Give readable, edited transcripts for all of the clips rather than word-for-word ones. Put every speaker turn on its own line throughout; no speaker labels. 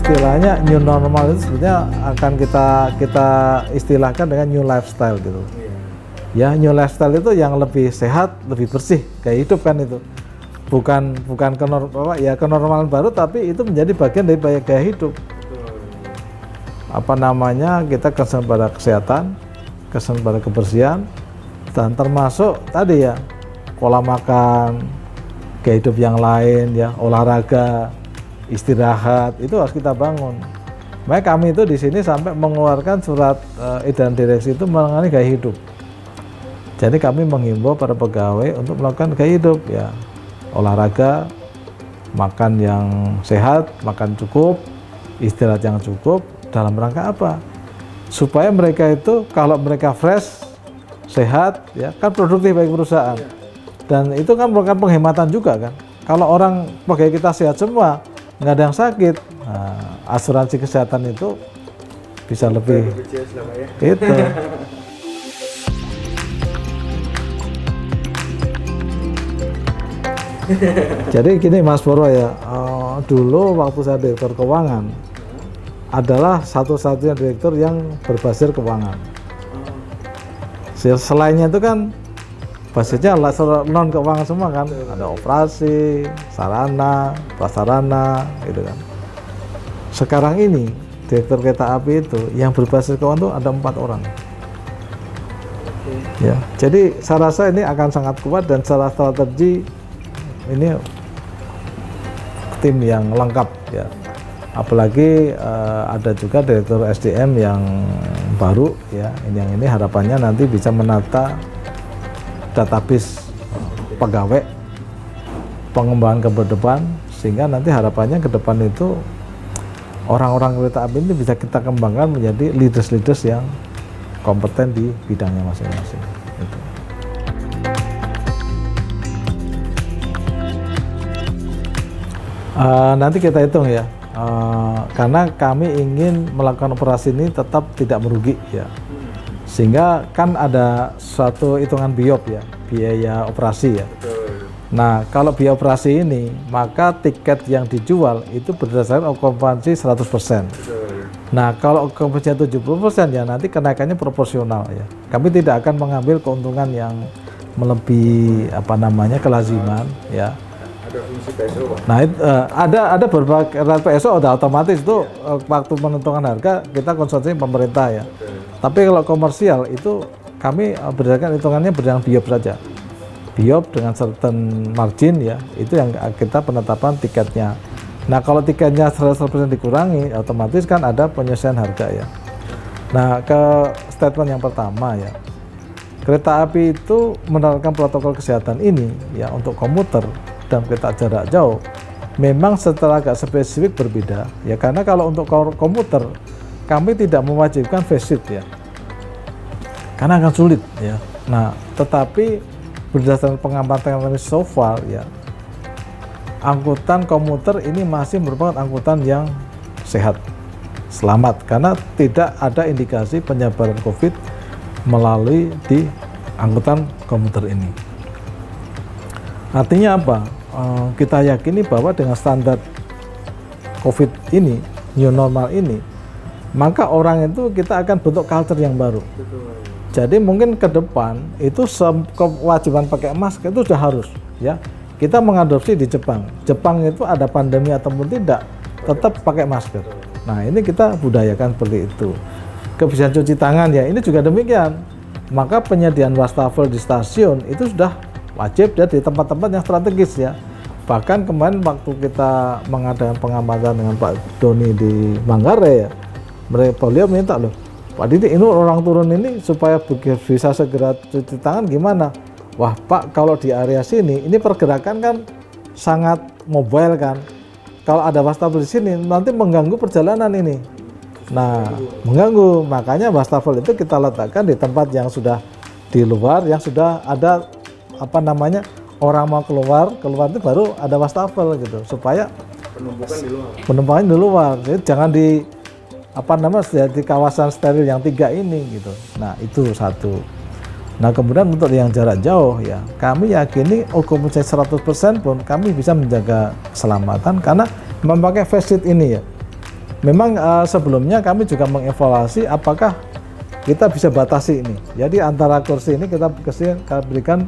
istilahnya new normal itu sebetulnya akan kita istilahkan dengan new lifestyle gitu. Ya, new lifestyle itu yang lebih sehat, lebih bersih, kayak hidup kan itu. Bukan kenormalan baru, tapi itu menjadi bagian dari gaya hidup. Apa namanya, kita concern pada kesehatan, concern pada kebersihan, dan termasuk tadi ya pola makan, gaya hidup yang lain ya, olahraga, istirahat, itu harus kita bangun. Makanya kami itu di sini sampai mengeluarkan surat edaran direksi itu mengenai gaya hidup. Jadi kami menghimbau para pegawai untuk melakukan gaya hidup ya, olahraga, makan yang sehat, makan cukup, istirahat yang cukup, dalam rangka apa? Supaya mereka itu kalau mereka fresh, sehat, ya kan produktif bagi perusahaan. Dan itu kan merupakan penghematan juga kan. Kalau orang pegawai kita sehat semua, nggak ada yang sakit, nah, asuransi kesehatan itu bisa lebih itu. Jadi gini Mas Boro ya, dulu waktu saya direktur keuangan adalah satu-satunya direktur yang berbasis keuangan. Selainnya itu kan basisnya non keuangan semua kan, ada operasi, sarana, prasarana, gitu kan. Sekarang ini direktur kereta api itu yang berbasis keuangan itu ada 4 orang. Ya, jadi saya rasa ini akan sangat kuat dan secara strategi ini tim yang lengkap ya. Apalagi ada juga direktur SDM yang baru ya. Yang ini harapannya nanti bisa menata database pegawai, pengembangan ke depan, sehingga nanti harapannya ke depan itu orang-orang kereta api ini bisa kita kembangkan menjadi leaders-leaders yang kompeten di bidangnya masing-masing. Gitu. Nanti kita hitung ya, karena kami ingin melakukan operasi ini tetap tidak merugi ya, sehingga kan ada suatu hitungan BIOP ya, biaya operasi ya. Nah kalau biaya operasi ini, maka tiket yang dijual itu berdasarkan okupansi 100%. Nah kalau okupansi 70% ya nanti kenaikannya proporsional ya. Kami tidak akan mengambil keuntungan yang melebihi apa namanya kelaziman ya.
Ada fungsi PSO, Pak?
Nah, ada berbagai PSO udah otomatis itu waktu menentukan harga kita konsumsi pemerintah ya. Tapi kalau komersial itu kami berdasarkan hitungannya berdasarkan BIOP saja. BIOP dengan certain margin ya, itu yang kita penetapan tiketnya. Nah, kalau tiketnya 100% dikurangi, otomatis kan ada penyesuaian harga ya. Nah, ke statement yang pertama ya. Kereta api itu menerapkan protokol kesehatan ini ya untuk komuter dan kereta jarak jauh memang secara agak spesifik berbeda ya, karena kalau untuk komuter kami tidak mewajibkan face shield ya, karena akan sulit ya. Nah tetapi berdasarkan pengamatan kami so far ya, angkutan komuter ini masih merupakan angkutan yang sehat, selamat, karena tidak ada indikasi penyebaran COVID melalui di angkutan komuter ini. Artinya apa? Kita yakini bahwa dengan standar COVID ini, new normal ini, maka orang itu kita akan bentuk culture yang baru. Jadi mungkin ke depan itu kewajiban pakai masker itu sudah harus ya. Kita mengadopsi di Jepang. Jepang itu ada pandemi ataupun tidak, tetap pakai masker. Nah ini kita budayakan seperti itu. Kebersihan cuci tangan ya, ini juga demikian. Maka penyediaan wastafel di stasiun itu sudah wajib ya di tempat-tempat yang strategis ya. Bahkan kemarin waktu kita mengadakan pengamatan dengan Pak Doni di Manggarai ya, beliau minta loh, Pak Didi ini orang turun ini supaya bisa segera cuci tangan gimana? Wah Pak, kalau di area sini ini pergerakan kan sangat mobile kan. Kalau ada wastafel di sini nanti mengganggu perjalanan ini. Nah, mengganggu, makanya wastafel itu kita letakkan di tempat yang sudah di luar, yang sudah ada apa namanya, orang mau keluar itu baru ada wastafel gitu, supaya penumpukan di luar. Jadi jangan di apa namanya di kawasan steril yang 3 ini gitu. Nah itu satu. Nah kemudian untuk yang jarak jauh ya, kami yakini okupansi 100% pun kami bisa menjaga keselamatan karena memakai face shield ini ya. Memang sebelumnya kami juga mengevaluasi apakah kita bisa batasi ini. Jadi antara kursi ini kita berikan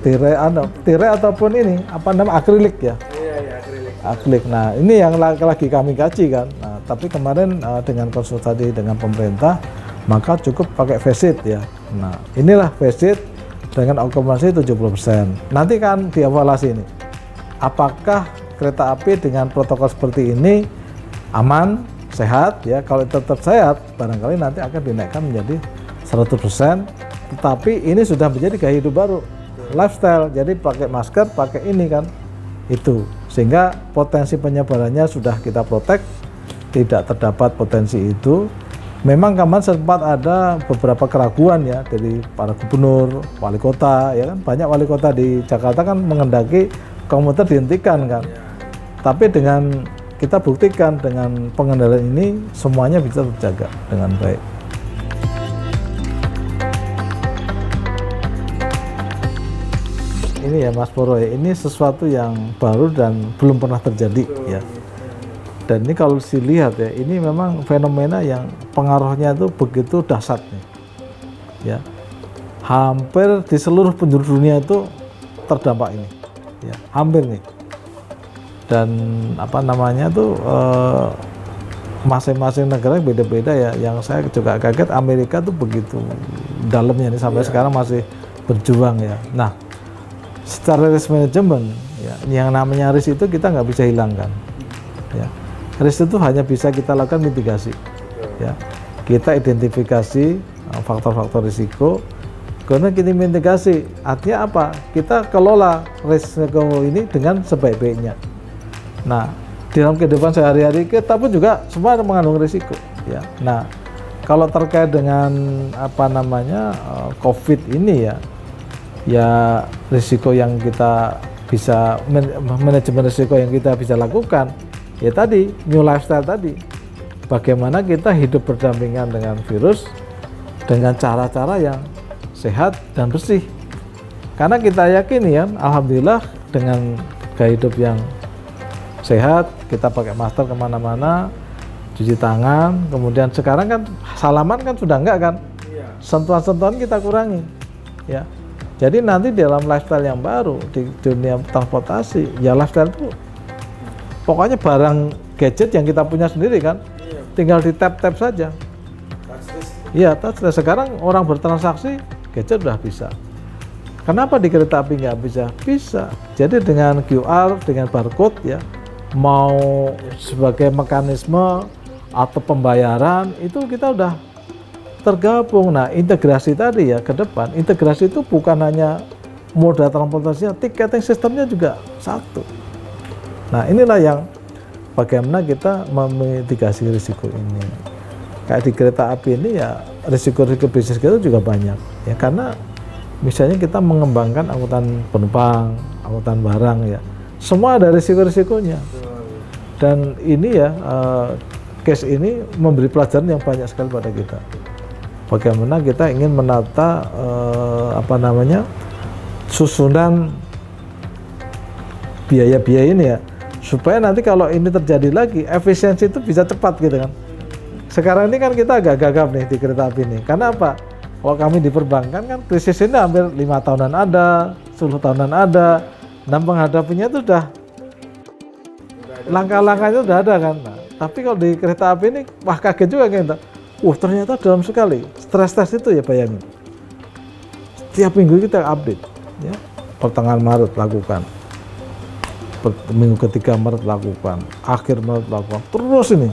tirai ataupun ini apa namanya akrilik ya.
Iya, akrilik.
Akrilik. Nah, ini yang lagi kami kaji kan. Nah, tapi kemarin dengan konsultasi dengan pemerintah maka cukup pakai face sheet ya. Nah, inilah face sheet dengan okupansi 70%. Nanti kan dievaluasi ini. Apakah kereta api dengan protokol seperti ini aman, sehat ya? Kalau tetap sehat, barangkali nanti akan dinaikkan menjadi 100%. Tetapi ini sudah menjadi gaya hidup baru, lifestyle. Jadi pakai masker, pakai ini kan itu. Sehingga potensi penyebarannya sudah kita protek, tidak terdapat potensi itu. Memang kemarin sempat ada beberapa keraguan ya dari para gubernur, wali kota ya kan, banyak wali kota di Jakarta kan mengendaki komuter dihentikan kan. Tapi dengan kita buktikan dengan pengendalian ini semuanya bisa terjaga dengan baik. Ini ya Mas Poro ya, ini sesuatu yang baru dan belum pernah terjadi ya. Dan ini kalau dilihat ya, ini memang fenomena yang pengaruhnya itu begitu dahsyat nih. Ya. Hampir di seluruh penjuru dunia itu terdampak ini. Ya, hampir nih. Dan apa namanya tuh masing-masing negara beda-beda ya. Yang saya juga kaget Amerika tuh begitu dalamnya nih sampai sekarang masih berjuang ya. Nah, secara risk management ya, yang namanya risk itu kita nggak bisa hilangkan. Ya. Risk itu hanya bisa kita lakukan mitigasi. Ya. Kita identifikasi faktor-faktor risiko, karena kita mitigasi. Artinya apa? Kita kelola risiko ini dengan sebaik-baiknya. Nah, di dalam kehidupan sehari-hari kita pun juga semua mengandung risiko. Ya. Nah, kalau terkait dengan apa namanya COVID ini ya risiko yang kita bisa manajemen risiko yang kita bisa lakukan. Ya tadi, new lifestyle tadi, bagaimana kita hidup berdampingan dengan virus dengan cara-cara yang sehat dan bersih. Karena kita yakin ya, alhamdulillah dengan gaya hidup yang sehat, kita pakai masker kemana-mana, cuci tangan, kemudian sekarang kan salaman kan sudah enggak kan, sentuhan-sentuhan kita kurangi, ya. Jadi nanti dalam lifestyle yang baru di dunia transportasi, ya lifestyle itu pokoknya barang gadget yang kita punya sendiri kan, tinggal di tap-tap saja. Iya, touchless. Sekarang orang bertransaksi gadget udah bisa. Kenapa di kereta api nggak bisa? Bisa. Jadi dengan QR, dengan barcode ya, mau sebagai mekanisme atau pembayaran itu kita udah tergabung. Nah, integrasi tadi ya ke depan, integrasi itu bukan hanya moda transportasinya, tiketing sistemnya juga satu. Nah, inilah yang bagaimana kita memitigasi risiko ini. Kayak di kereta api ini ya risiko-risiko bisnis kita juga banyak ya, karena misalnya kita mengembangkan angkutan penumpang, angkutan barang ya, semua ada risiko-risikonya. Dan ini ya case ini memberi pelajaran yang banyak sekali pada kita. Bagaimana kita ingin menata apa namanya susunan biaya-biaya ini ya, supaya nanti kalau ini terjadi lagi efisiensi itu bisa cepat gitu kan. Sekarang ini kan kita agak gagap nih di kereta api ini. Karena apa? Kalau kami di perbankan kan krisis ini hampir 5 tahunan ada, 10 tahunan ada. Dan menghadapinya itu udah langkah-langkahnya udah ada kan. Nah, tapi kalau di kereta api ini wah kaget juga kita. Ternyata dalam sekali. Stress test itu ya bayangin. Setiap minggu kita update ya. Pertengahan Maret lakukan. Minggu ketiga Maret lakukan, akhir Maret lakukan, terus ini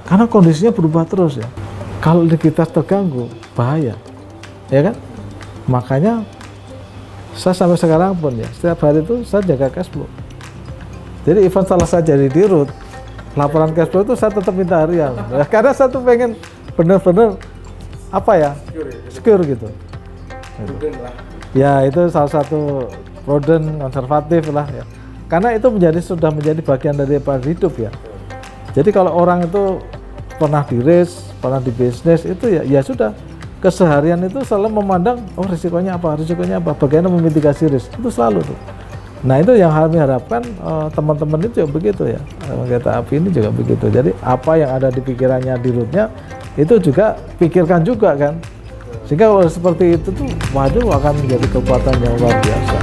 karena kondisinya berubah terus ya. Kalau likuiditas terganggu bahaya ya kan, makanya saya sampai sekarang pun ya setiap hari itu saya jaga cash flow. Jadi even salah saya jadi dirut, laporan cash flow itu saya tetap minta harian ya, karena saya tuh pengen bener-bener apa ya secure gitu. Ya itu salah satu prudent, konservatif lah ya. Karena itu sudah menjadi bagian dari hidup ya. Jadi kalau orang itu pernah di risk, pernah di bisnis itu ya sudah keseharian itu selalu memandang risikonya apa, bagaimana memitigasi risk itu selalu tuh. Nah itu yang kami harapkan teman-teman itu juga begitu ya, kereta api ini juga begitu. Jadi apa yang ada di pikirannya di rootnya itu juga pikirkan juga kan, sehingga kalau seperti itu tuh waduh akan menjadi kekuatan yang luar biasa.